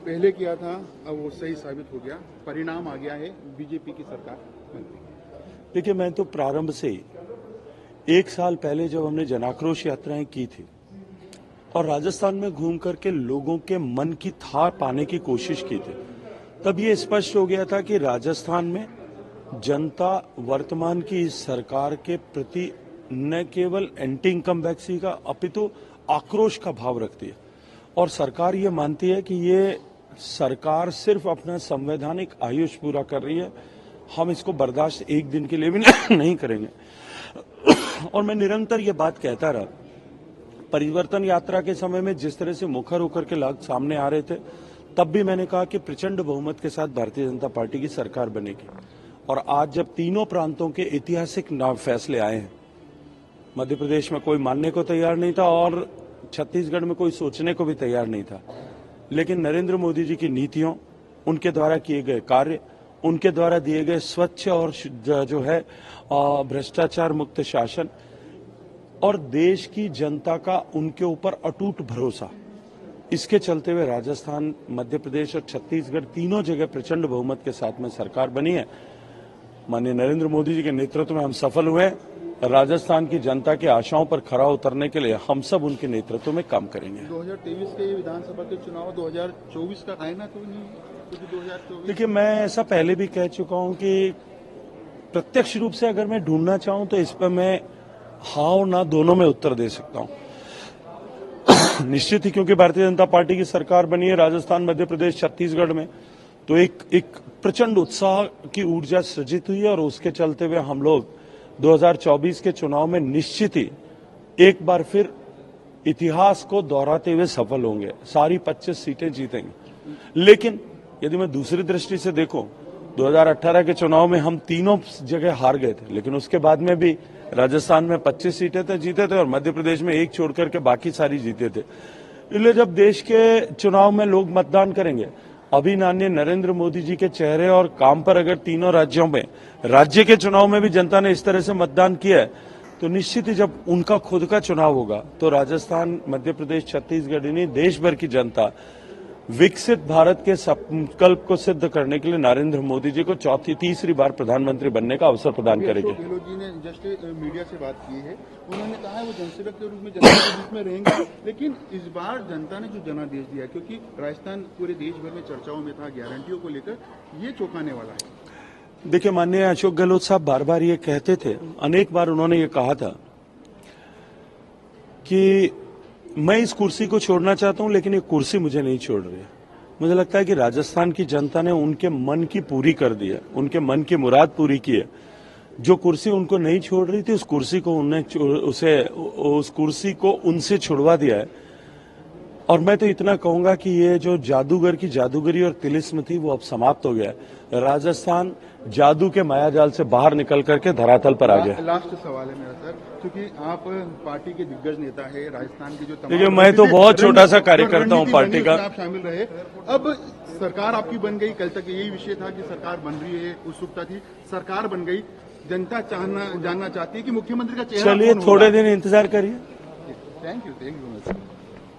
पहले किया था, अब वो सही साबित हो गया, परिणाम आ गया है, बीजेपी की सरकार बन गई। देखिए, मैं तो प्रारंभ से ही 1 साल पहले जब हमने जनाक्रोश यात्राएं की थी और राजस्थान में घूम करके लोगों के मन की थाह पाने की कोशिश की थी, तब ये स्पष्ट हो गया था कि राजस्थान में जनता वर्तमान की इस सरकार के प्रति न केवल एंटी इनकम वैक्सी का अपितु आक्रोश का भाव रखती है और सरकार ये मानती है कि ये सरकार सिर्फ अपना संवैधानिक आयुष पूरा कर रही है, हम इसको बर्दाश्त एक दिन के लिए भी नहीं करेंगे। और मैं निरंतर ये बात कहता रहा, परिवर्तन यात्रा के समय में जिस तरह से मुखर होकर के लोग सामने आ रहे थे, तब भी मैंने कहा कि प्रचंड बहुमत के साथ भारतीय जनता पार्टी की सरकार बनेगी। और आज जब तीनों प्रांतों के ऐतिहासिक फैसले आए हैं, मध्य प्रदेश में कोई मानने को तैयार नहीं था और छत्तीसगढ़ में कोई सोचने को भी तैयार नहीं था, लेकिन नरेंद्र मोदी जी की नीतियों, उनके द्वारा किए गए कार्य, उनके द्वारा दिए गए स्वच्छ और जो है भ्रष्टाचार मुक्त शासन और देश की जनता का उनके ऊपर अटूट भरोसा, इसके चलते हुए राजस्थान, मध्य प्रदेश और छत्तीसगढ़ तीनों जगह प्रचंड बहुमत के साथ में सरकार बनी है। माननीय नरेंद्र मोदी जी के नेतृत्व में हम सफल हुए। राजस्थान की जनता की आशाओं पर खरा उतरने के लिए हम सब उनके नेतृत्व में काम करेंगे। 2023 के विधानसभा के चुनाव 2024 का आएगा तो नहीं, क्योंकि 2024। देखिए, मैं ऐसा पहले भी कह चुका हूं कि प्रत्यक्ष रूप से अगर मैं ढूंढना चाहूं तो इस पर मैं हाँ और ना दोनों में उत्तर दे सकता हूं। निश्चित ही क्योंकि भारतीय जनता पार्टी की सरकार बनी है राजस्थान, मध्य प्रदेश, छत्तीसगढ़ में, तो एक प्रचंड उत्साह की ऊर्जा सृजित हुई है और उसके चलते हुए हम लोग 2024 के चुनाव में निश्चित ही एक बार फिर इतिहास को दोहराते हुए सफल होंगे, सारी 25 सीटें जीतेंगे। लेकिन यदि मैं दूसरी दृष्टि से देखूं, 2018 के चुनाव में हम तीनों जगह हार गए थे, लेकिन उसके बाद में भी राजस्थान में 25 सीटें थे, जीते थे और मध्य प्रदेश में एक छोड़ करके बाकी सारी जीते थे। इसलिए जब देश के चुनाव में लोग मतदान करेंगे, अभी माननीय नरेंद्र मोदी जी के चेहरे और काम पर अगर तीनों राज्यों में, राज्य के चुनाव में भी जनता ने इस तरह से मतदान किया है, तो निश्चित ही जब उनका खुद का चुनाव होगा तो राजस्थान, मध्य प्रदेश, छत्तीसगढ़ यानी देश भर की जनता विकसित भारत के संकल्प को सिद्ध करने के लिए नरेंद्र मोदी जी को तीसरी बार प्रधानमंत्री बनने का अवसर प्रदान करेंगे। अशोक गहलोत जी ने जस्ट मीडिया से बात की है, उन्होंने कहा है वो जनसेवक के रूप में जनता के बीच में रहेंगे, लेकिन इस बार जनता ने जो जनादेश दिया, क्योंकि राजस्थान पूरे देश भर में चर्चाओं में था, गारंटियों को लेकर, ये चौंकाने वाला है। देखिए, माननीय अशोक गहलोत साहब बार बार ये कहते थे, अनेक बार उन्होंने ये कहा था कि मैं इस कुर्सी को छोड़ना चाहता हूं, लेकिन ये कुर्सी मुझे नहीं छोड़ रही है। मुझे लगता है कि राजस्थान की जनता ने उनके मन की पूरी कर दी है, उनके मन की मुराद पूरी की है। जो कुर्सी उनको नहीं छोड़ रही थी, उस कुर्सी को उनसे छुड़वा दिया है। और मैं तो इतना कहूंगा कि ये जो जादूगर की जादूगरी और तिलिस्म थी, वो अब समाप्त हो गया है। राजस्थान जादू के मायाजाल से बाहर निकल करके धरातल पर आ गया। लास्ट सवाल है मेरा सर, क्योंकि आप पार्टी के दिग्गज नेता है, राजस्थान के जो देखिए, मैं तो बहुत छोटा सा कार्यकर्ता हूं पार्टी का। आप शामिल रहे, अब सरकार आपकी बन गई, कल तक यही विषय था कि सरकार बन रही है, उत्सुकता थी, सरकार बन गई, जनता जानना चाहती है कि मुख्यमंत्री का चेहरा। चलिए, थोड़े दिन इंतजार करिए। Thank you much.